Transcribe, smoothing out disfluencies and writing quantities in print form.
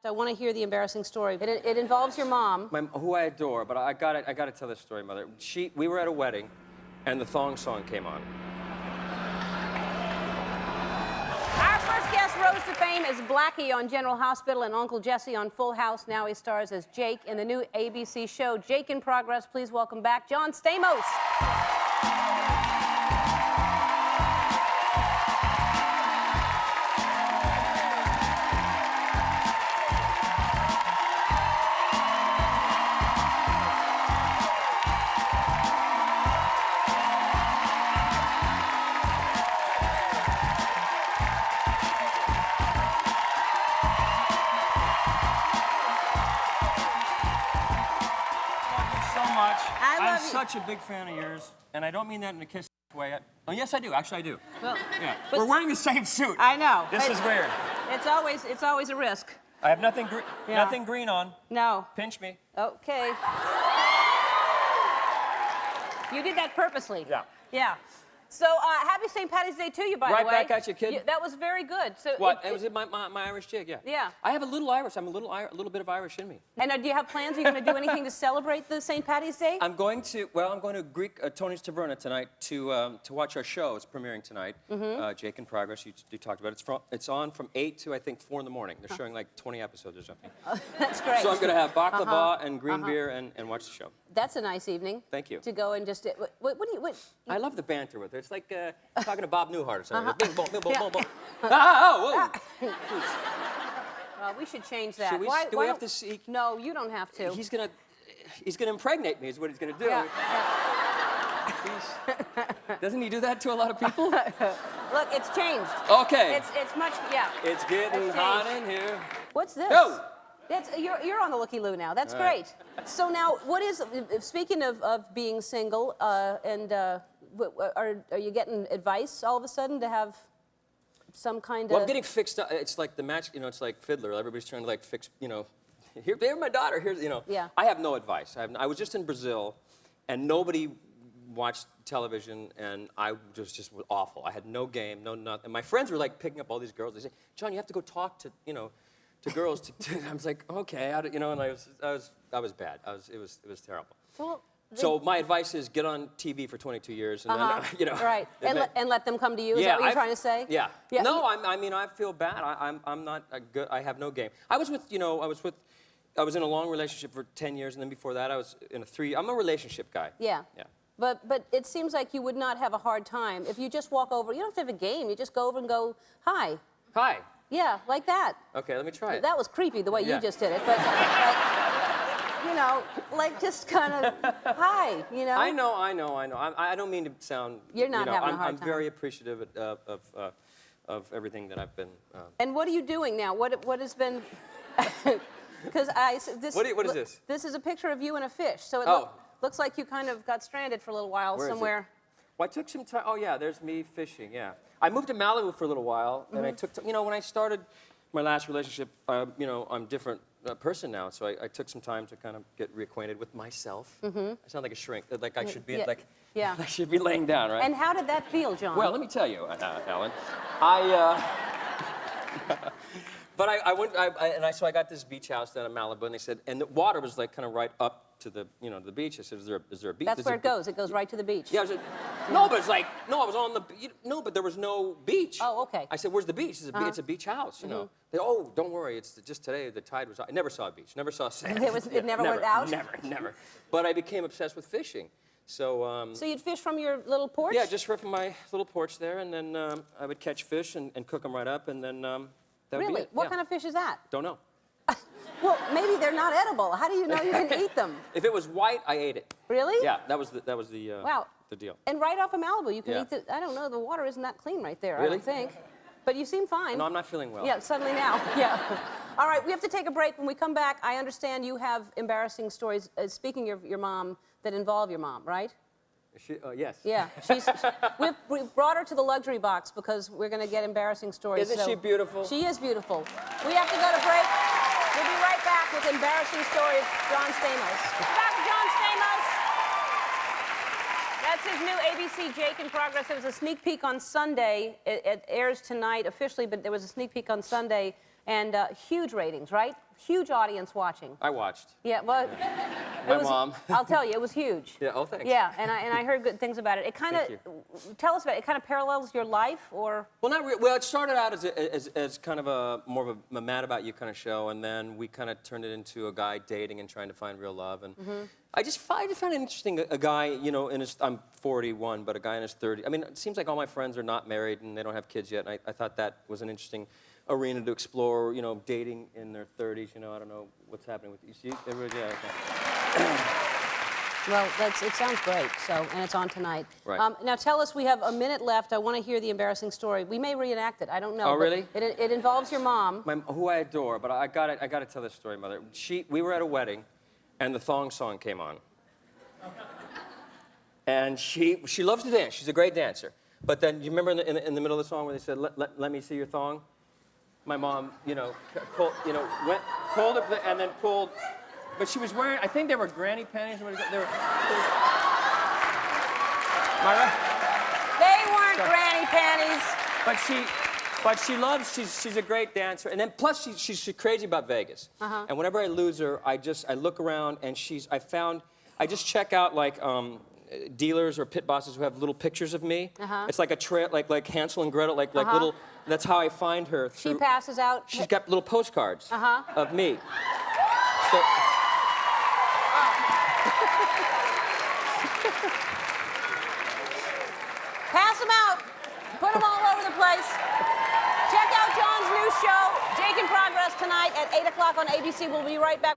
I want to hear the embarrassing story. It involves your mom. Who I adore, but I gotta tell this story, Mother. We were at a wedding, and the Thong song came on. Our first guest rose to fame as Blackie on General Hospital and Uncle Jesse on Full House. Now he stars as Jake in the new ABC show, Jake in Progress. Please welcome back John Stamos. I'm such a big fan of yours, and I don't mean that in a kiss way. Oh, yes, I do. Actually, I do. Well, yeah. We're wearing the same suit. I know. This is weird. It's always a risk. I have nothing green on. No. Pinch me. Okay. You did that purposely. Yeah. Yeah. So, happy St. Patty's Day to you, by the way. Right back at you, kid. That was very good. So what? It was my Irish jig, yeah. Yeah. I have a little Irish. I'm a little bit of Irish in me. And do you have plans? Are you going to do anything to celebrate the St. Patty's Day? I'm going to Greek Tony's Taverna tonight to watch our show. It's premiering tonight. Jake in Progress. You talked about it. It's on from 8 to I think 4 in the morning. They're showing like 20 episodes or something. Oh, that's great. So I'm going to have baklava and green beer and watch the show. That's a nice evening. Thank you. To go and just what do you? I love the banter with her. It's like talking to Bob Newhart or something. Bing, boom, bing, boom, Yeah. boom, boom. Oh, whoa. Well, we should change that. Should we, do we have to see? No, you don't have to. He's gonna impregnate me is what he's gonna do. Yeah. Doesn't he do that to a lot of people? Look, it's changed. Okay. It's much, yeah. It's getting hot in here. What's this? Go. You're on the looky-loo now. That's great. So now, what is, speaking of being single, are you getting advice all of a sudden to have some kind of... Well, I'm getting fixed up. It's like the match, it's like Fiddler. Everybody's trying to like fix, here's my daughter, here's, Yeah. I have no advice. I was just in Brazil, and nobody watched television, and I just was awful. I had no game, no nothing. And my friends were like picking up all these girls. They say, John, you have to go talk to, to girls. I was like, okay, and I was bad. It was terrible. Well, so my advice is get on TV for 22 years, and then Right, and let them come to you. Is that what you're trying to say? Yeah. No, I feel bad. I'm not a good. I have no game. I was in a long relationship for 10 years, and then before that, I was in I'm a relationship guy. Yeah. Yeah. But it seems like you would not have a hard time if you just walk over. You don't have to have a game. You just go over and go, hi. Hi. Yeah, like that. Okay, let me try it. That was creepy the way you just did it, but like just kind of hi, I know. I don't mean to sound. You're not having a hard I'm time. very appreciative of everything that I've been. And what are you doing now? What has been? Because What is this? This is a picture of you and a fish. So it looks like you kind of got stranded for a little while somewhere. Well, I took some time. Oh yeah, there's me fishing. Yeah, I moved to Malibu for a little while, and I took. When I started my last relationship, I'm a different person now, so I took some time to kind of get reacquainted with myself. I sound like a shrink. Like I should be I should be laying down, right? And how did that feel, John? Well, let me tell you, Ellen. So I got this beach house down in Malibu, and they said, and the water was like kind of right up to the, the beach. I said, is there a beach? That's where it goes. It goes right to the beach. Yeah, I said, no, but it's like, no, I was on the, no, but there was no beach. Oh, okay. I said, where's the beach? It's a beach house, They, oh, don't worry, it's just today the tide was out. I never saw a beach, never saw sand. It never went out? Never. But I became obsessed with fishing. So, so you'd fish from your little porch? Yeah, just from my little porch there, and then I would catch fish and cook them right up, and then that would be it. What kind of fish is that? Don't know. Well, maybe they're not edible. How do you know you can eat them? If it was white, I ate it. Really? Yeah, that was the wow. the deal. And right off of Malibu, you can eat I don't know, the water isn't that clean right there, Really? I don't think. But you seem fine. No, I'm not feeling well. Yeah, suddenly now. Yeah. All right, we have to take a break. When we come back, I understand you have embarrassing stories, speaking of your mom, that involve your mom, right? Yes. Yeah. We've brought her to the luxury box because we're going to get embarrassing stories. Isn't she beautiful? She is beautiful. We have to go to break. We'll be right back with embarrassing stories. John Stamos. Back with John Stamos. That's his new ABC Jake in Progress. There was a sneak peek on Sunday. It airs tonight officially, but there was a sneak peek on Sunday. and huge ratings, right? Huge audience watching. I watched. Yeah, well, My mom. I'll tell you, it was huge. Yeah, oh, thanks. Yeah, and I heard good things about it. It kind Thank of, tell us about it. It kind of parallels your life, or? Well, not really. Well, it started out as kind of more of a Mad About You kind of show, and then we kind of turned it into a guy dating and trying to find real love. And I just found it interesting, a guy, you know, I'm 41, but a guy in his 30s. I mean, it seems like all my friends are not married and they don't have kids yet, and I thought that was an interesting arena to explore, you know, dating in their 30s. You know, I don't know what's happening with you. See, everybody, yeah, okay. Well, it sounds great, so, and it's on tonight. Right. Now tell us, we have a minute left. I want to hear the embarrassing story. We may reenact it, I don't know. Oh, but really? It involves your mom. Who I adore, but I got to tell this story, Mother. We were at a wedding, and the Thong song came on. And she loves to dance. She's a great dancer. But then, you remember in the middle of the song where they said, let me see your thong? My mom, you know, pulled up and then pulled. But she was wearing, I think they were granny panties. They were am I right? They weren't granny panties. But she loves, she's a great dancer. And then plus she's crazy about Vegas. And whenever I lose her, I look around and I just check out like dealers or pit bosses who have little pictures of me. It's like a trail, like Hansel and Gretel, like little, that's how I find her. She passes out. She's got little postcards of me. So, pass them out. Put them all over the place. Check out John's new show, Jake in Progress, tonight at 8 o'clock on ABC. We'll be right back.